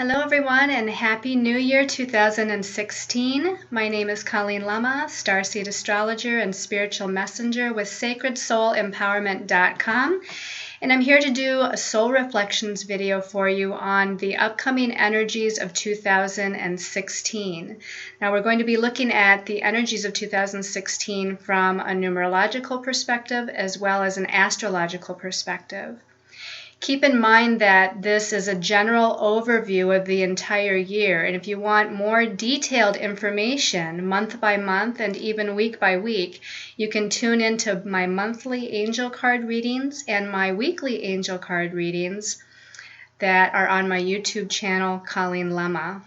Hello everyone and Happy New Year 2016. My name is Colleen Lemma, Starseed Astrologer and Spiritual Messenger with SacredSoulEmpowerment.com. And I'm here to do a Soul Reflections video for you on the upcoming energies of 2016. Now we're going to be looking at the energies of 2016 from a numerological perspective as well as an astrological perspective. Keep in mind that this is a general overview of the entire year, and if you want more detailed information month by month and even week by week, you can tune into my monthly angel card readings and my weekly angel card readings that are on my YouTube channel, Colleen Lemma.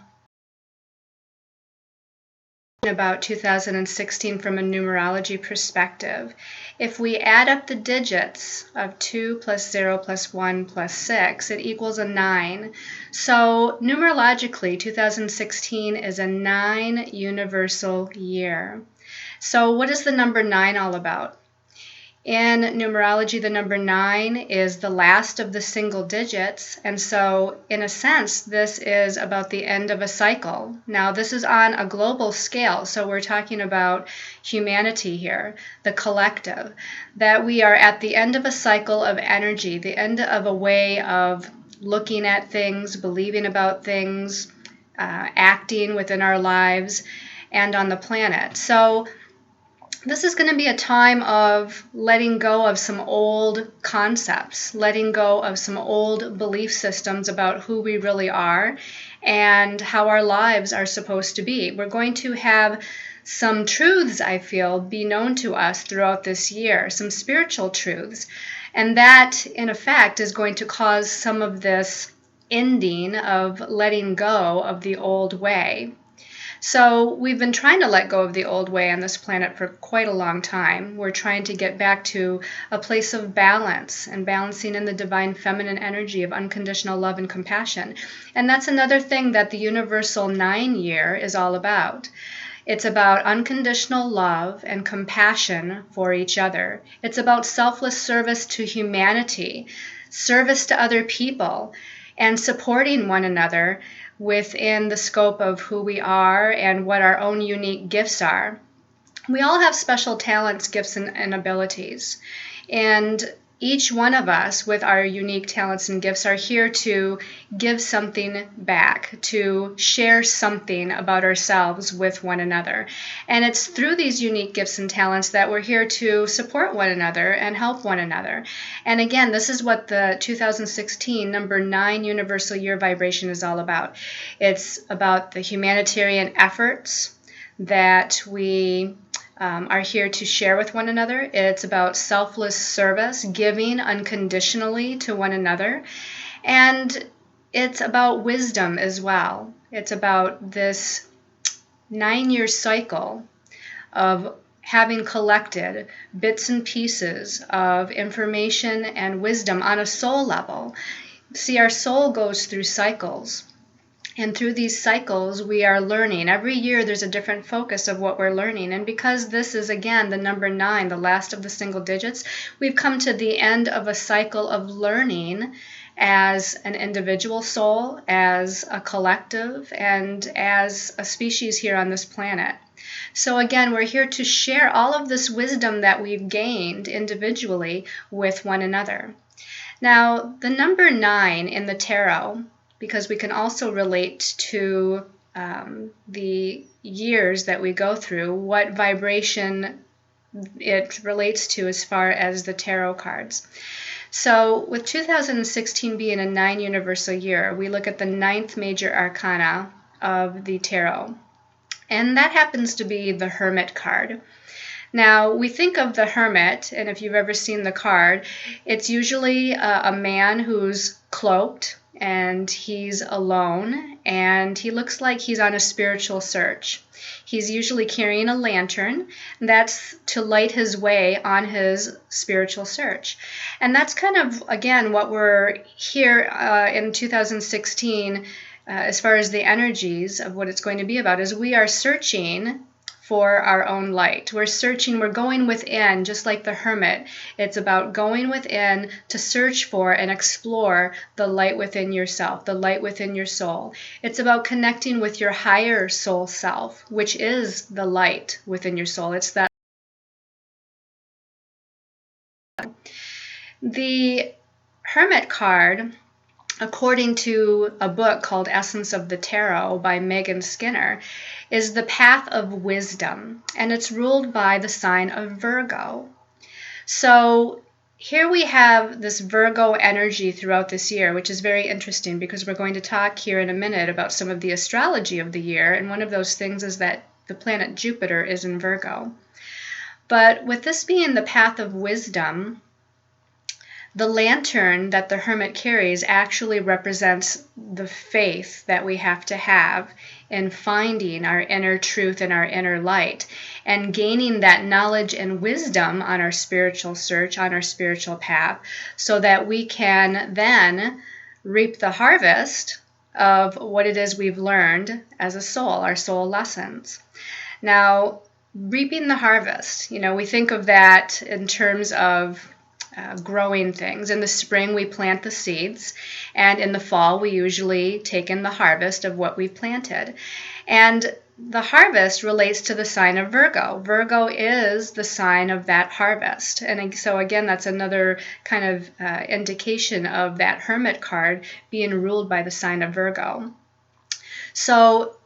About 2016 from a numerology perspective. If we add up the digits of 2 plus 0 plus 1 plus 6, it equals a 9. So numerologically, 2016 is a 9 universal year. So what is the number 9 all about? In numerology, the number 9 is the last of the single digits, and so in a sense, this is about the end of a cycle. Now, this is on a global scale, so we're talking about humanity here, the collective, that we are at the end of a cycle of energy, the end of a way of looking at things, believing about things, acting within our lives and on the planet. So this is going to be a time of letting go of some old concepts, letting go of some old belief systems about who we really are and how our lives are supposed to be. We're going to have some truths, I feel, be known to us throughout this year, some spiritual truths. And that, in effect, is going to cause some of this ending of letting go of the old way. So we've been trying to let go of the old way on this planet for quite a long time. We're trying to get back to a place of balance and balancing in the divine feminine energy of unconditional love and compassion. And that's another thing that the universal 9 year is all about. It's about unconditional love and compassion for each other. It's about selfless service to humanity, service to other people, and supporting one another within the scope of who we are and what our own unique gifts are. We all have special talents, gifts, and abilities. And each one of us with our unique talents and gifts are here to give something back, to share something about ourselves with one another. And it's through these unique gifts and talents that we're here to support one another and help one another. And again, this is what the 2016 number 9 universal year vibration is all about. It's about the humanitarian efforts that we are here to share with one another. It's about selfless service, giving unconditionally to one another. And it's about wisdom as well. It's about this 9-year cycle of having collected bits and pieces of information and wisdom on a soul level. See, our soul goes through cycles. And through these cycles, we are learning. Every year, there's a different focus of what we're learning. And because this is, again, the number 9, the last of the single digits, we've come to the end of a cycle of learning as an individual soul, as a collective, and as a species here on this planet. So again, we're here to share all of this wisdom that we've gained individually with one another. Now, the number 9 in the tarot, because we can also relate to the years that we go through, what vibration it relates to as far as the tarot cards. So with 2016 being a 9 universal year, we look at the 9th major arcana of the tarot. And that happens to be the Hermit card. Now, we think of the Hermit, and if you've ever seen the card, it's usually a man who's cloaked, and he's alone, and he looks like he's on a spiritual search. He's usually carrying a lantern, and that's to light his way on his spiritual search. And that's kind of, again, what we're here in 2016, as far as the energies of what it's going to be about, is we are searching for our own light. We're searching, we're going within, just like the Hermit. It's about going within to search for and explore the light within yourself, the light within your soul. It's about connecting with your higher soul self, which is the light within your soul. It's that. The Hermit card, according to a book called Essence of the Tarot by Megan Skinner, is the path of wisdom, and it's ruled by the sign of Virgo. So here we have this Virgo energy throughout this year, which is very interesting because we're going to talk here in a minute about some of the astrology of the year, and one of those things is that the planet Jupiter is in Virgo. But with this being the path of wisdom, the lantern that the Hermit carries actually represents the faith that we have to have in finding our inner truth and our inner light and gaining that knowledge and wisdom on our spiritual search, on our spiritual path, so that we can then reap the harvest of what it is we've learned as a soul, our soul lessons. Now, reaping the harvest, we think of that in terms of growing things. In the spring, we plant the seeds, and in the fall, we usually take in the harvest of what we've planted. And the harvest relates to the sign of Virgo. Virgo is the sign of that harvest. And so again, that's another kind of indication of that Hermit card being ruled by the sign of Virgo. So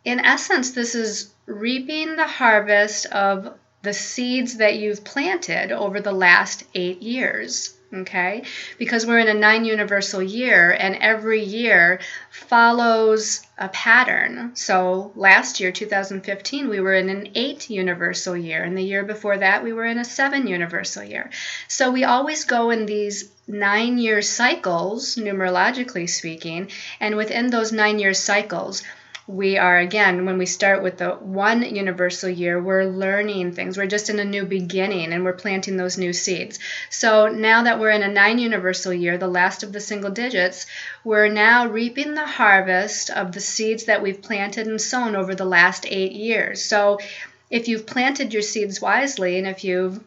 in essence, this is reaping the harvest of the seeds that you've planted over the last 8 years, okay? Because we're in a 9 universal year, and every year follows a pattern. So last year, 2015, we were in an 8 universal year, and the year before that, we were in a 7 universal year. So we always go in these 9-year cycles, numerologically speaking, and within those 9-year cycles, we are, again, when we start with the 1 universal year, we're learning things. We're just in a new beginning, and we're planting those new seeds. So now that we're in a 9 universal year, the last of the single digits, we're now reaping the harvest of the seeds that we've planted and sown over the last 8 years. So if you've planted your seeds wisely, and if you've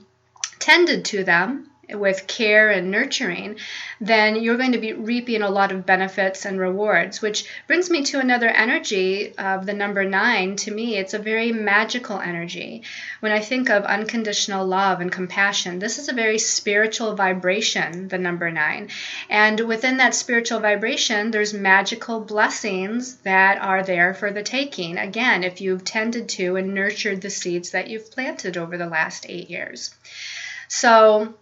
tended to them with care and nurturing, then you're going to be reaping a lot of benefits and rewards, which brings me to another energy of the number 9. To me, it's a very magical energy. When I think of unconditional love and compassion, this is a very spiritual vibration, the number 9. And within that spiritual vibration, there's magical blessings that are there for the taking. Again, if you've tended to and nurtured the seeds that you've planted over the last 8 years. So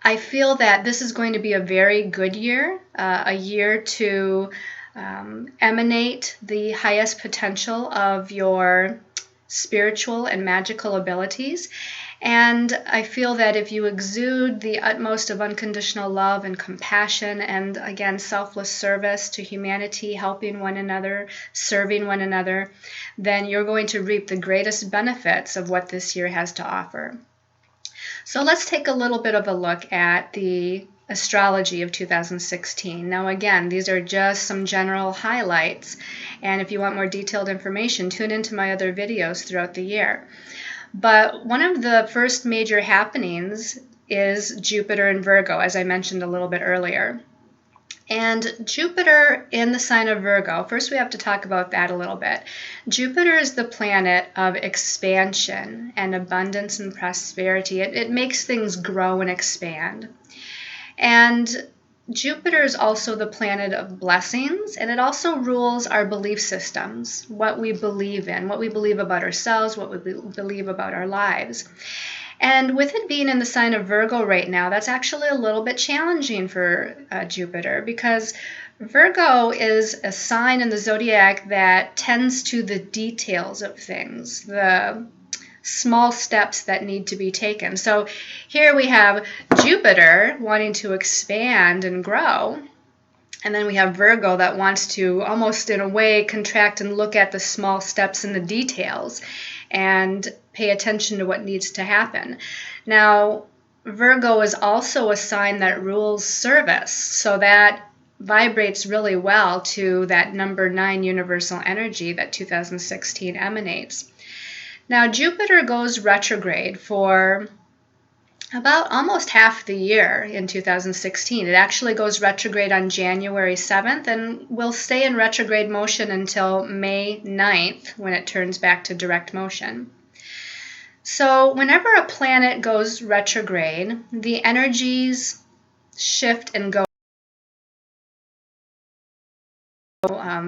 I feel that this is going to be a very good year, a year to emanate the highest potential of your spiritual and magical abilities. And I feel that if you exude the utmost of unconditional love and compassion and, again, selfless service to humanity, helping one another, serving one another, then you're going to reap the greatest benefits of what this year has to offer. So let's take a little bit of a look at the astrology of 2016. Now again, these are just some general highlights, and if you want more detailed information, tune into my other videos throughout the year. But one of the first major happenings is Jupiter in Virgo, as I mentioned a little bit earlier. And Jupiter in the sign of Virgo, first we have to talk about that a little bit. Jupiter is the planet of expansion and abundance and prosperity. It makes things grow and expand. And Jupiter is also the planet of blessings, and it also rules our belief systems, what we believe in, what we believe about ourselves, what we believe about our lives. And with it being in the sign of Virgo right now, that's actually a little bit challenging for Jupiter, because Virgo is a sign in the zodiac that tends to the details of things, the small steps that need to be taken. So here we have Jupiter wanting to expand and grow, and then we have Virgo that wants to almost in a way contract and look at the small steps and the details and pay attention to what needs to happen. Now, Virgo is also a sign that rules service, so that vibrates really well to that number 9 universal energy that 2016 emanates. Now, Jupiter goes retrograde for about almost half the year in 2016. It actually goes retrograde on January 7th and will stay in retrograde motion until May 9th when it turns back to direct motion. So whenever a planet goes retrograde, the energies shift and go.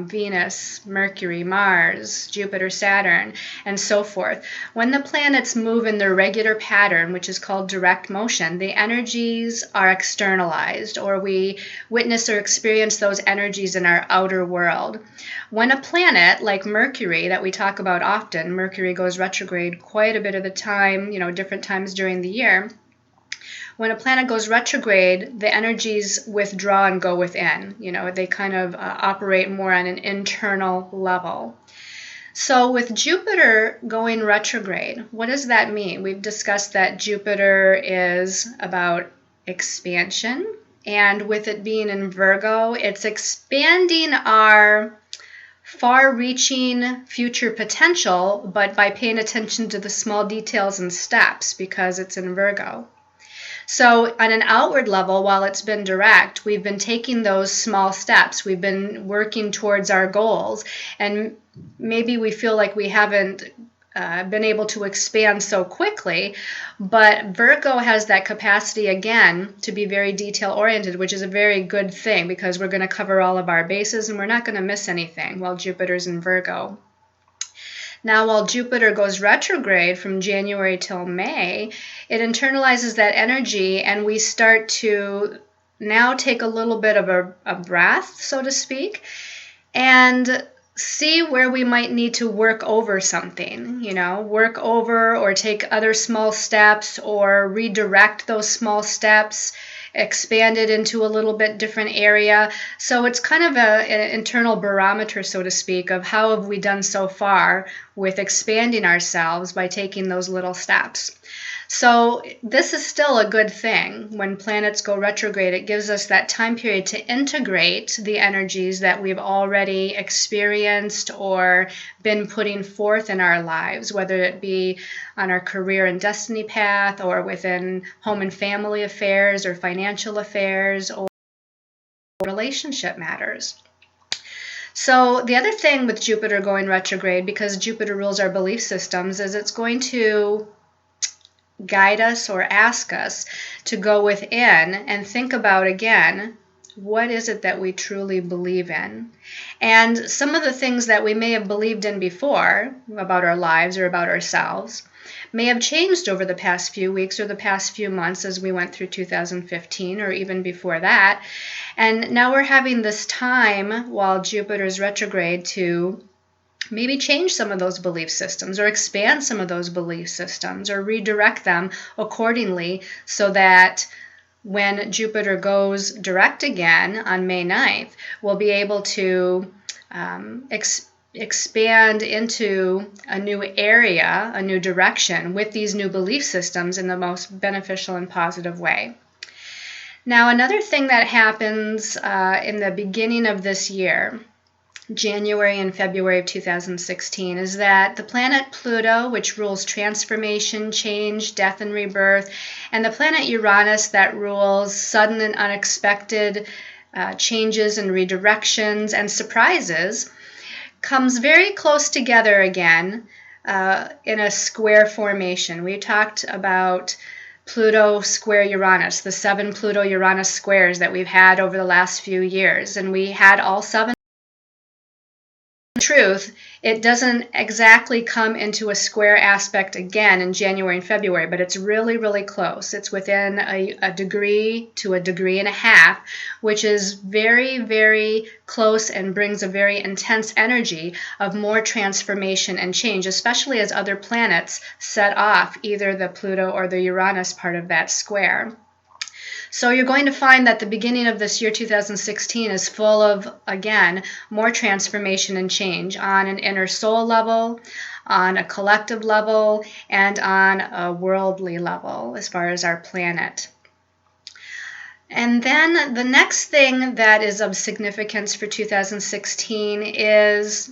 Venus, Mercury, Mars, Jupiter, Saturn, and so forth. When the planets move in their regular pattern, which is called direct motion, the energies are externalized, or we witness or experience those energies in our outer world. When a planet like Mercury, that we talk about often, Mercury goes retrograde quite a bit of the time, different times during the year. When a planet goes retrograde, the energies withdraw and go within. They kind of operate more on an internal level. So with Jupiter going retrograde, what does that mean? We've discussed that Jupiter is about expansion, and with it being in Virgo, it's expanding our far-reaching future potential, but by paying attention to the small details and steps because it's in Virgo. So on an outward level, while it's been direct, we've been taking those small steps. We've been working towards our goals, and maybe we feel like we haven't been able to expand so quickly, but Virgo has that capacity again to be very detail-oriented, which is a very good thing because we're going to cover all of our bases and we're not going to miss anything while Jupiter's in Virgo. Now, while Jupiter goes retrograde from January till May, it internalizes that energy, and we start to now take a little bit of a breath, so to speak, and see where we might need to work over something, work over or take other small steps or redirect those small steps, expand it into a little bit different area. So it's kind of an internal barometer, so to speak, of how have we done so far with expanding ourselves by taking those little steps. So this is still a good thing. When planets go retrograde, it gives us that time period to integrate the energies that we've already experienced or been putting forth in our lives, whether it be on our career and destiny path or within home and family affairs or financial affairs or relationship matters. So the other thing with Jupiter going retrograde, because Jupiter rules our belief systems, is it's going to guide us or ask us to go within and think about again, what is it that we truly believe in? And some of the things that we may have believed in before about our lives or about ourselves may have changed over the past few weeks or the past few months as we went through 2015 or even before that. And now we're having this time while Jupiter's retrograde to maybe change some of those belief systems or expand some of those belief systems or redirect them accordingly so that when Jupiter goes direct again on May 9th, we'll be able to expand into a new area, a new direction with these new belief systems in the most beneficial and positive way. Now, another thing that happens in the beginning of this year, January and February of 2016, is that the planet Pluto, which rules transformation, change, death, and rebirth, and the planet Uranus that rules sudden and unexpected changes and redirections and surprises, comes very close together again in a square formation. We talked about Pluto square Uranus, the 7 Pluto-Uranus squares that we've had over the last few years, and we had all 7. Truth, it doesn't exactly come into a square aspect again in January and February, but it's really, really close. It's within a degree to a degree and a half, which is very, very close and brings a very intense energy of more transformation and change, especially as other planets set off either the Pluto or the Uranus part of that square. So you're going to find that the beginning of this year, 2016, is full of, again, more transformation and change on an inner soul level, on a collective level, and on a worldly level as far as our planet. And then the next thing that is of significance for 2016 is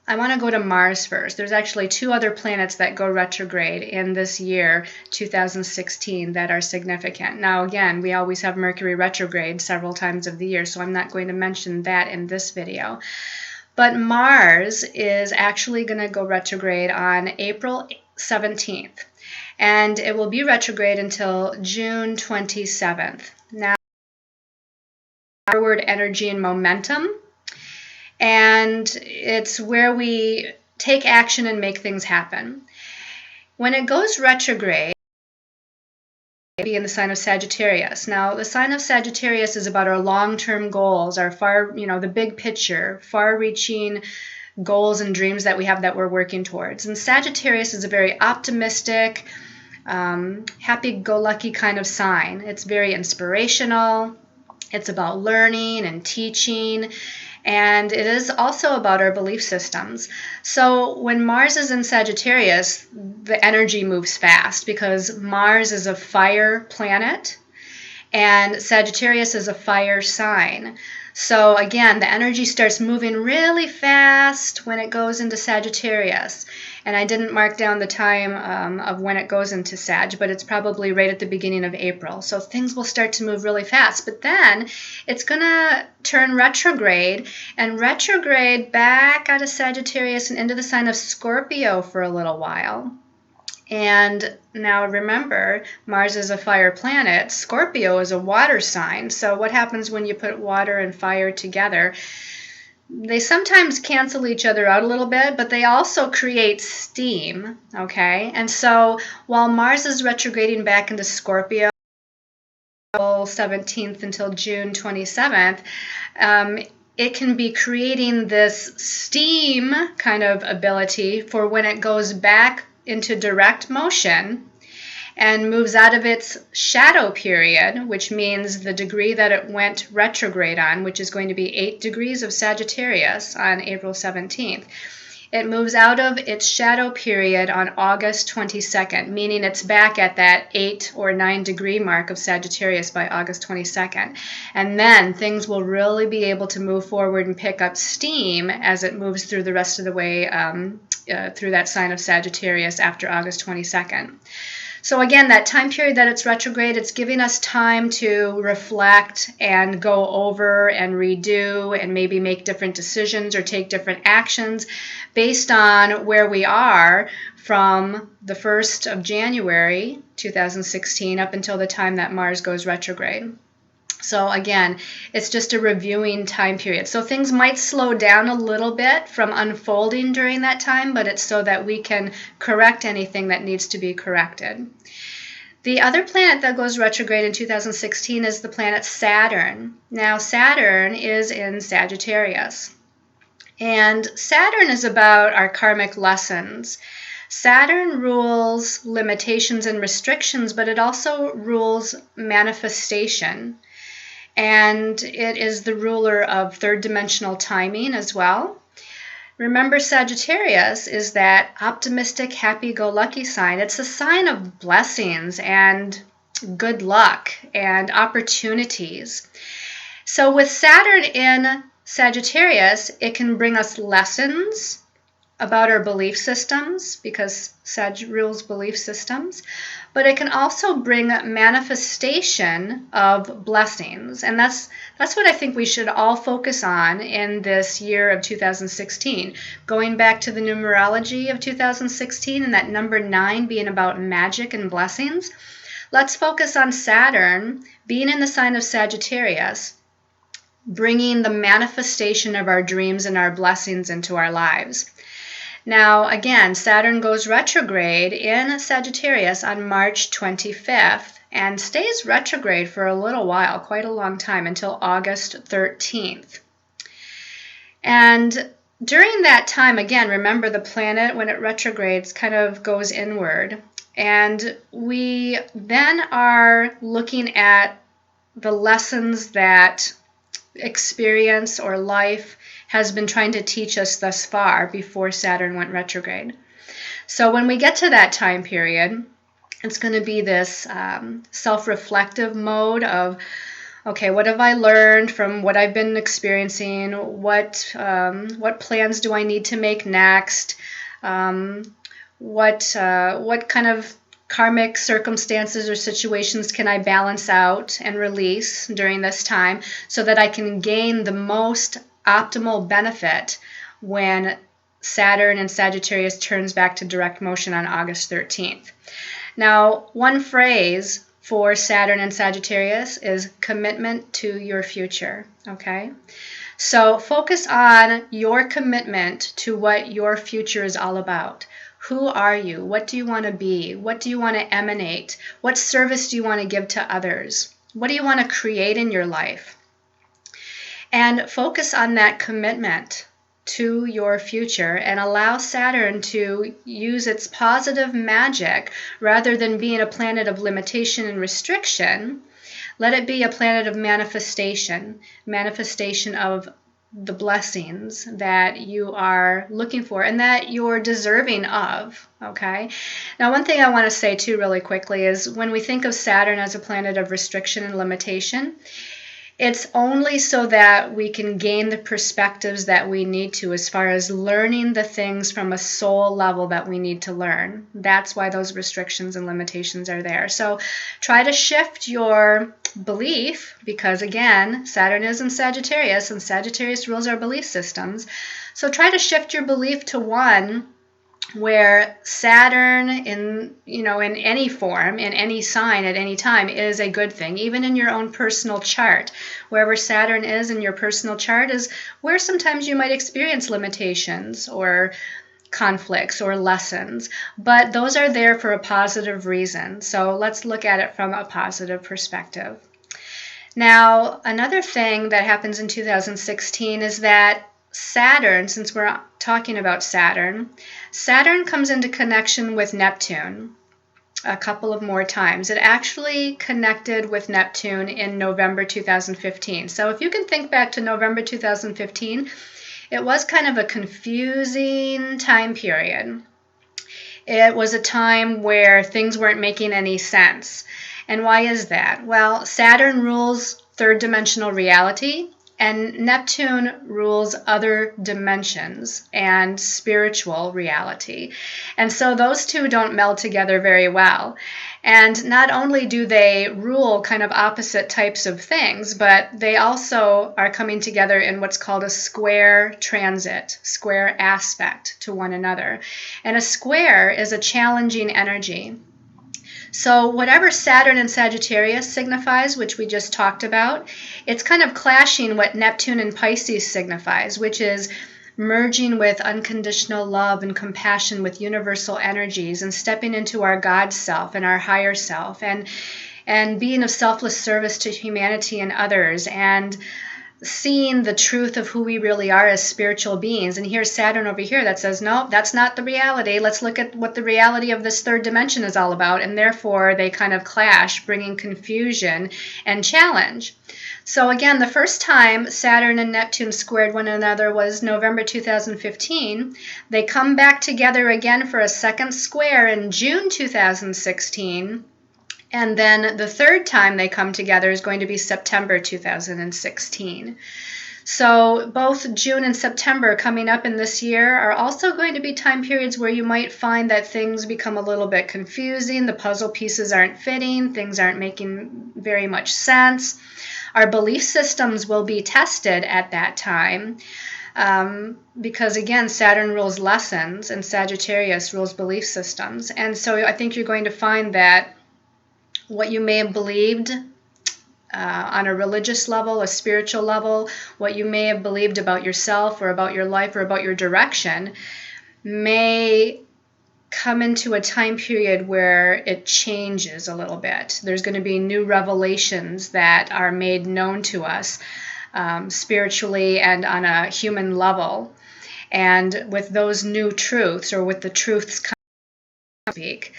I want to go to Mars first. There's actually 2 other planets that go retrograde in this year, 2016, that are significant. Now, again, we always have Mercury retrograde several times of the year, so I'm not going to mention that in this video. But Mars is actually going to go retrograde on April 17th, and it will be retrograde until June 27th. Now, forward energy and momentum, and it's where we take action and make things happen. When it goes retrograde, it'll be in the sign of Sagittarius. Now, the sign of Sagittarius is about our long-term goals, our the big picture, far-reaching goals and dreams that we have that we're working towards. And Sagittarius is a very optimistic, happy-go-lucky kind of sign. It's very inspirational. It's about learning and teaching. And it is also about our belief systems. So when Mars is in Sagittarius, the energy moves fast because Mars is a fire planet and Sagittarius is a fire sign. So again, the energy starts moving really fast when it goes into Sagittarius. And I didn't mark down the time of when it goes into Sag, but it's probably right at the beginning of April. So things will start to move really fast. But then it's going to turn retrograde, and retrograde back out of Sagittarius and into the sign of Scorpio for a little while. And now remember, Mars is a fire planet. Scorpio is a water sign. So what happens when you put water and fire together? They sometimes cancel each other out a little bit, but they also create steam, okay? And so while Mars is retrograding back into Scorpio, April 17th until June 27th, it can be creating this steam kind of ability for when it goes back into direct motion and moves out of its shadow period, which means the degree that it went retrograde on, which is going to be 8 degrees of Sagittarius on April 17th. It moves out of its shadow period on August 22nd, meaning it's back at that 8 or 9 degree mark of Sagittarius by August 22nd. And then things will really be able to move forward and pick up steam as it moves through the rest of the way through that sign of Sagittarius after August 22nd. So again, that time period that it's retrograde, it's giving us time to reflect and go over and redo and maybe make different decisions or take different actions based on where we are from the 1st of January 2016 up until the time that Mars goes retrograde. So again, it's just a reviewing time period. So things might slow down a little bit from unfolding during that time, but it's so that we can correct anything that needs to be corrected. The other planet that goes retrograde in 2016 is the planet Saturn. Now, Saturn is in Sagittarius. And Saturn is about our karmic lessons. Saturn rules limitations and restrictions, but it also rules manifestation. And it is the ruler of third dimensional timing as well. Remember, Sagittarius is that optimistic, happy-go-lucky sign. It's a sign of blessings and good luck and opportunities. So with Saturn in Sagittarius, it can bring us lessons about our belief systems, because Sag rules belief systems, but it can also bring manifestation of blessings. And that's what I think we should all focus on in this year of 2016. Going back to the numerology of 2016 and that number 9 being about magic and blessings, let's focus on Saturn being in the sign of Sagittarius, bringing the manifestation of our dreams and our blessings into our lives. Now, again, Saturn goes retrograde in Sagittarius on March 25th and stays retrograde for a little while, quite a long time, until August 13th. And during that time, again, remember the planet, when it retrogrades, kind of goes inward. And we then are looking at the lessons that experience or life has been trying to teach us thus far before Saturn went retrograde. So when we get to that time period, it's going to be this self-reflective mode of Okay, what have I learned from what I've been experiencing? What plans do I need to make next? What kind of karmic circumstances or situations can I balance out and release during this time so that I can gain the most optimal benefit when Saturn and Sagittarius turns back to direct motion on August 13th. Now, one phrase for Saturn and Sagittarius is commitment to your future, okay? So focus on your commitment to what your future is all about. Who are you? What do you want to be? What do you want to emanate? What service do you want to give to others? What do you want to create in your life? And focus on that commitment to your future and allow Saturn to use its positive magic rather than being a planet of limitation and restriction. Let it be a planet of manifestation of the blessings that you are looking for and that you're deserving of, okay? Now, one thing I want to say too really quickly is when we think of Saturn as a planet of restriction and limitation, it's only so that we can gain the perspectives that we need to as far as learning the things from a soul level that we need to learn. That's why those restrictions and limitations are there. So try to shift your belief, because again, Saturn is in Sagittarius and Sagittarius rules our belief systems. So try to shift your belief to one where Saturn in any form, in any sign at any time is a good thing, even in your own personal chart. Wherever Saturn is in your personal chart is where sometimes you might experience limitations or conflicts or lessons, but those are there for a positive reason. So let's look at it from a positive perspective. Now, another thing that happens in 2016 is that Saturn, since we're talking about Saturn comes into connection with Neptune a couple of more times. It actually connected with Neptune in November 2015. So if you can think back to November 2015, it was kind of a confusing time period. It was a time where things weren't making any sense. And why is that? Well, Saturn rules third dimensional reality, and Neptune rules other dimensions and spiritual reality. And so those two don't meld together very well. And not only do they rule kind of opposite types of things, but they also are coming together in what's called a square transit, square aspect to one another. And a square is a challenging energy. So whatever Saturn and Sagittarius signifies, which we just talked about, it's kind of clashing what Neptune and Pisces signifies, which is merging with unconditional love and compassion with universal energies and stepping into our God self and our higher self and being of selfless service to humanity and others and seeing the truth of who we really are as spiritual beings. And here's Saturn over here that says, no, that's not the reality. Let's look at what the reality of this third dimension is all about. And therefore, they kind of clash, bringing confusion and challenge. So again, the first time Saturn and Neptune squared one another was November 2015. They come back together again for a second square in June 2016. And then the third time they come together is going to be September 2016. So both June and September coming up in this year are also going to be time periods where you might find that things become a little bit confusing, the puzzle pieces aren't fitting, things aren't making very much sense. Our belief systems will be tested at that time because, again, Saturn rules lessons and Sagittarius rules belief systems. And so I think you're going to find that what you may have believed on a religious level, a spiritual level, what you may have believed about yourself or about your life or about your direction may come into a time period where it changes a little bit. There's going to be new revelations that are made known to us spiritually and on a human level. And with those new truths, or with the truths coming to speak,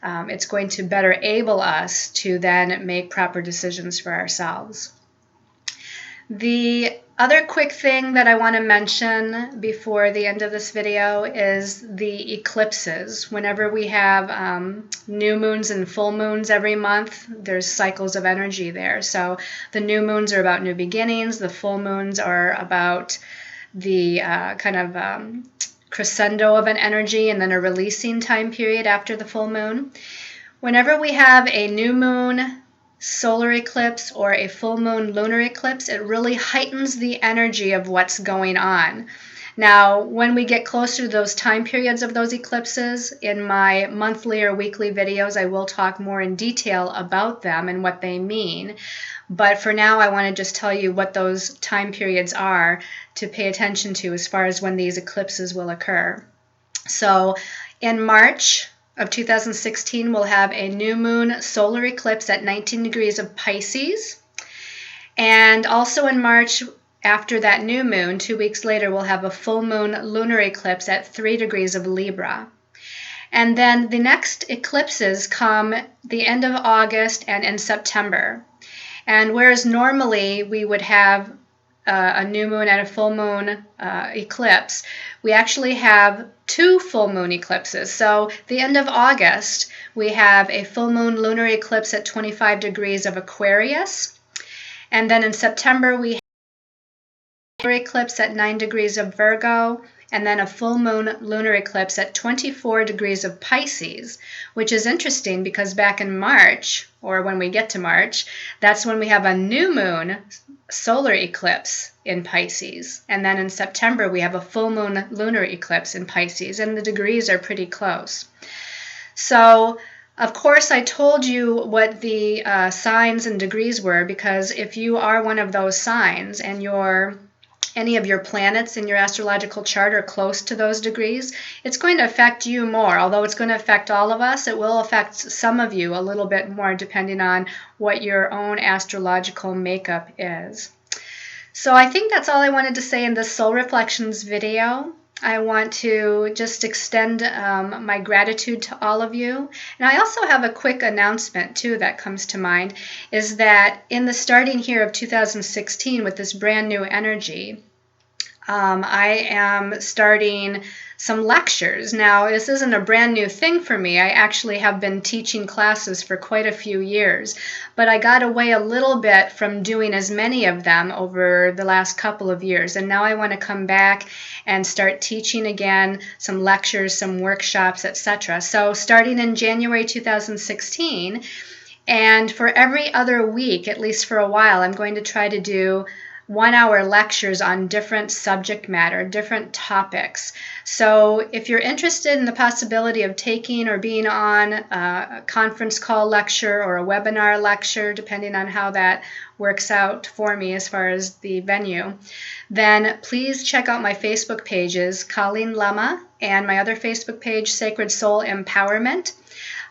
it's going to better able us to then make proper decisions for ourselves. The other quick thing that I want to mention before the end of this video is the eclipses. Whenever we have new moons and full moons every month, there's cycles of energy there. So the new moons are about new beginnings. The full moons are about the crescendo of an energy and then a releasing time period after the full moon. Whenever we have a new moon solar eclipse or a full moon lunar eclipse, it really heightens the energy of what's going on. Now, when we get closer to those time periods of those eclipses, in my monthly or weekly videos, I will talk more in detail about them and what they mean. But for now, I want to just tell you what those time periods are to pay attention to as far as when these eclipses will occur. So in March of 2016, we'll have a new moon solar eclipse at 19 degrees of Pisces. And also in March, after that new moon, 2 weeks later, we'll have a full moon lunar eclipse at 3 degrees of Libra. And then the next eclipses come the end of August and in September. And whereas normally we would have a new moon and a full moon eclipse, we actually have 2 full moon eclipses. So the end of August, we have a full moon lunar eclipse at 25 degrees of Aquarius. And then in September, we have a lunar eclipse at 9 degrees of Virgo, and then a full moon lunar eclipse at 24 degrees of Pisces, which is interesting because back in March, or when we get to March, that's when we have a new moon solar eclipse in Pisces. And then in September, we have a full moon lunar eclipse in Pisces, and the degrees are pretty close. So, of course, I told you what the signs and degrees were, because if you are one of those signs and any of your planets in your astrological chart are close to those degrees, it's going to affect you more. Although it's going to affect all of us, it will affect some of you a little bit more depending on what your own astrological makeup is. So I think that's all I wanted to say in this Soul Reflections video. I want to just extend my gratitude to all of you. And I also have a quick announcement too that comes to mind, is that in the starting here of 2016 with this brand new energy, I am starting some lectures. Now, this isn't a brand new thing for me. I actually have been teaching classes for quite a few years, but I got away a little bit from doing as many of them over the last couple of years, and now I want to come back and start teaching again, some lectures, some workshops, etc. So starting in January 2016, and for every other week, at least for a while, I'm going to try to do 1-hour lectures on different subject matter, different topics. So if you're interested in the possibility of taking or being on a conference call lecture or a webinar lecture, depending on how that works out for me as far as the venue, then please check out my Facebook pages, Colleen Lemma, and my other Facebook page, Sacred Soul Empowerment.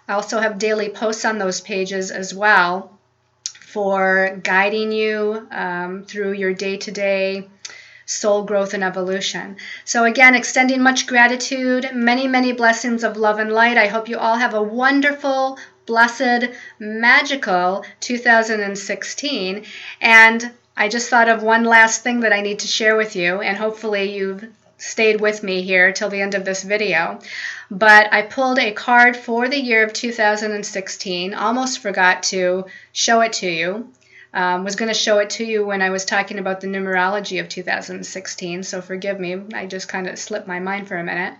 I also have daily posts on those pages as well, for guiding you through your day-to-day soul growth and evolution. So again, extending much gratitude, many, many blessings of love and light. I hope you all have a wonderful, blessed, magical 2016. And I just thought of one last thing that I need to share with you, and hopefully you've stayed with me here till the end of this video. But I pulled a card for the year of 2016, almost forgot to show it to you. Was going to show it to you when I was talking about the numerology of 2016, so forgive me, I just kind of slipped my mind for a minute.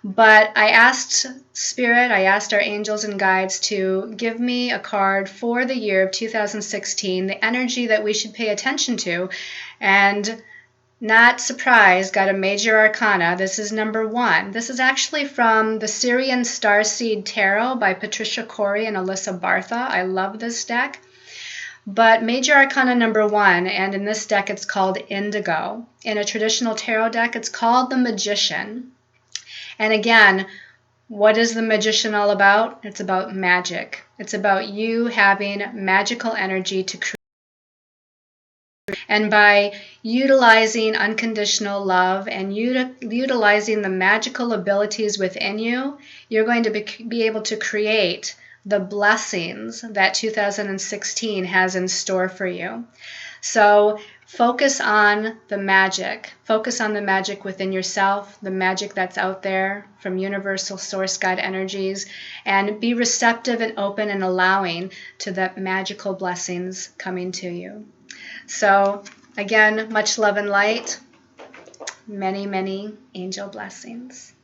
But I asked Spirit, I asked our angels and guides to give me a card for the year of 2016, the energy that we should pay attention to, and not surprised, got a major arcana. This is number 1. This is actually from the Syrian Starseed Tarot by Patricia Corey and Alyssa Bartha. I love this deck. But major arcana number 1, and in this deck it's called Indigo. In a traditional tarot deck, it's called the Magician. And again, what is the Magician all about? It's about magic. It's about you having magical energy to create. And by utilizing unconditional love and utilizing the magical abilities within you, you're going to be able to create the blessings that 2016 has in store for you. So Focus on the magic. Focus on the magic within yourself, the magic that's out there from universal source God energies, and be receptive and open and allowing to the magical blessings coming to you. So again, much love and light. Many, many angel blessings.